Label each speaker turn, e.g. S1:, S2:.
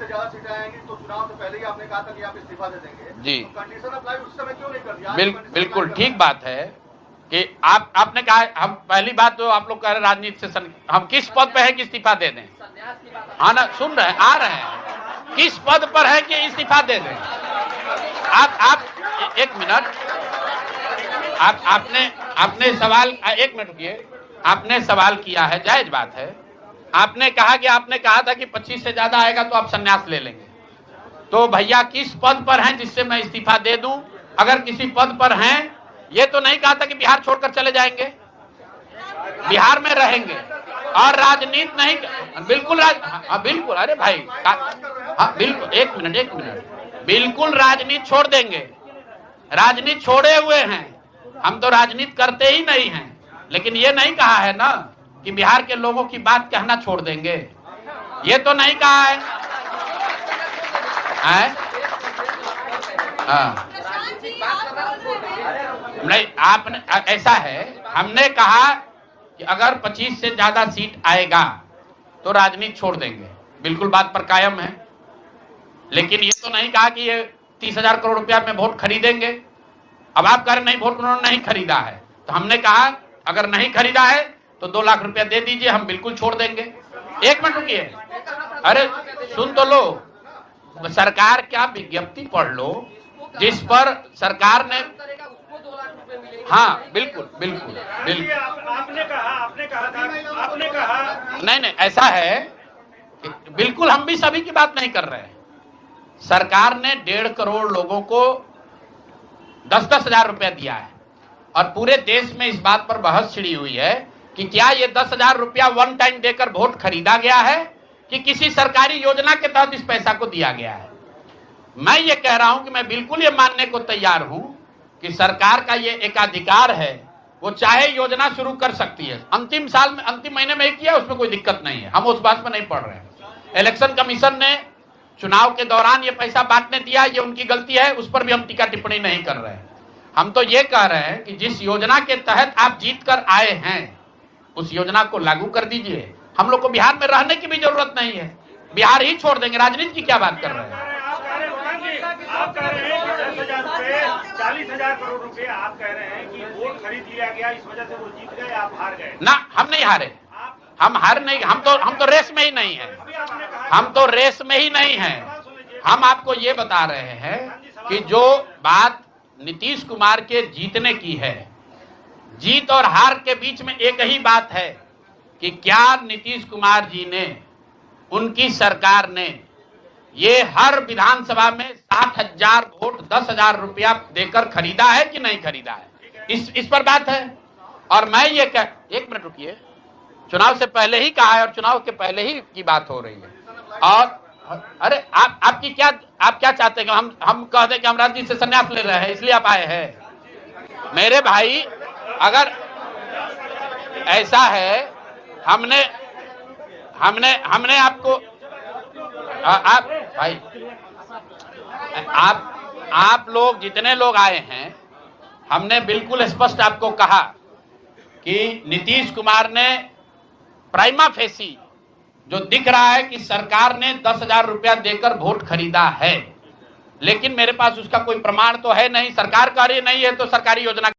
S1: से ज्यादा सीटें आएंगी तो चुनाव से पहले ही आपने कहा था कि आप इस्तीफा दे देंगे
S2: जी।
S1: तो कंडीशन अप्लाई उस समय क्यों नहीं कर दिया?
S2: बिल्कुल ठीक बात है कि आपने कहा, हम पहली बात तो आप लोग कह रहे राजनीति से हम किस पद पे है कि इस्तीफा दे दें? हाँ ना, सुन रहे हैं, आ रहे हैं, किस पद पर है कि इस्तीफा दे दें? आप एक मिनट, आपने सवाल, एक मिनट रुकिए, आपने सवाल किया है, जायज बात है। आपने कहा था कि 25 से ज्यादा आएगा तो आप संन्यास ले लेंगे। तो भैया किस पद पर हैं जिससे मैं इस्तीफा दे दूं? अगर किसी पद पर हैं, ये तो नहीं कहा था कि बिहार छोड़कर चले जाएंगे, बिहार में रहेंगे और राजनीति नहीं, बिल्कुल बिल्कुल, अरे भाई, हाँ बिल्कुल, एक मिनट, बिल्कुल राजनीति छोड़ देंगे, राजनीति छोड़े हुए हैं, हम तो राजनीति करते ही नहीं हैं। लेकिन ये नहीं कहा है ना कि बिहार के लोगों की बात कहना छोड़ देंगे, ये तो नहीं कहा है, हाँ नहीं, आपने ऐसा है, हमने कहा कि अगर 25 से ज्यादा सीट आएगा तो राजनीति छोड़ देंगे, बिल्कुल बात पर कायम है। लेकिन ये तो नहीं कहा कि ये 30,000 करोड़ रुपया में वोट खरीदेंगे। अब आप कह रहे नहीं, वोट उन्होंने नहीं खरीदा है, तो हमने कहा अगर नहीं खरीदा है तो 2 लाख रुपया दे दीजिए, हम बिल्कुल छोड़ देंगे। एक मिनट रुकिए, अरे सुन तो लो, सरकार क्या विज्ञप्ति पढ़ लो जिस पर सरकार ने, हाँ बिल्कुल,
S3: आपने कहा
S2: नहीं, ऐसा है कि बिल्कुल हम भी सभी की बात नहीं कर रहे हैं। सरकार ने 1.5 करोड़ लोगों को 10-10 हजार रुपया दिया है और पूरे देश में इस बात पर बहस छिड़ी हुई है कि क्या ये 10,000 रुपया वन टाइम देकर वोट खरीदा गया है कि किसी सरकारी योजना के तहत इस पैसा को दिया गया है। मैं ये कह रहा हूं कि मैं बिल्कुल ये मानने को तैयार हूं कि सरकार का ये एकाधिकार है, वो चाहे योजना शुरू कर सकती है। अंतिम साल में, अंतिम महीने में ही किया, उसमें कोई दिक्कत नहीं है, हम उस बात में नहीं पड़ रहे हैं। इलेक्शन कमीशन ने चुनाव के दौरान ये पैसा बांटने दिया, ये उनकी गलती है, उस पर भी हम टीका टिप्पणी नहीं कर रहे हैं। हम तो ये कह रहे हैं कि जिस योजना के तहत आप जीत कर आए हैं उस योजना को लागू कर दीजिए। हम लोग को बिहार में रहने की भी जरूरत नहीं है, बिहार ही छोड़ देंगे, राजनीति की क्या बात कर रहे हैं?
S3: आप कह रहे हैं कि 10,000 रुपए, 40,000 करोड़ रुपए आप कह रहे हैं कि वोट खरीद लिया गया, इस वजह से वो जीत गए, आप हार गए
S2: ना। हम नहीं हारे, हम हार नहीं, हम तो रेस में ही नहीं है, हम तो रेस में ही नहीं है। हम आपको ये बता रहे हैं कि जो बात नीतीश कुमार के जीतने की है, जीत और हार के बीच में एक ही बात है कि क्या नीतीश कुमार जी ने, उनकी सरकार ने ये हर विधानसभा में 60,000 वोट 10,000 रुपया देकर खरीदा है कि नहीं खरीदा है, इस पर बात है। और मैं ये एक मिनट रुकिए, चुनाव से पहले ही कहा है और चुनाव के पहले ही की बात हो रही है। और अरे आप क्या चाहते हैं कि हम कह दें कि हम राजनीति से संन्यास ले रहे हैं इसलिए आप आए हैं? मेरे भाई, अगर ऐसा है, हमने आपको, आप भाई, आप लोग जितने लोग आए हैं, हमने बिल्कुल स्पष्ट आपको कहा कि नीतीश कुमार ने प्राइमा फेसी जो दिख रहा है कि सरकार ने 10,000 रुपया देकर वोट खरीदा है, लेकिन मेरे पास उसका कोई प्रमाण तो है नहीं। सरकार कह रही नहीं है तो सरकारी योजना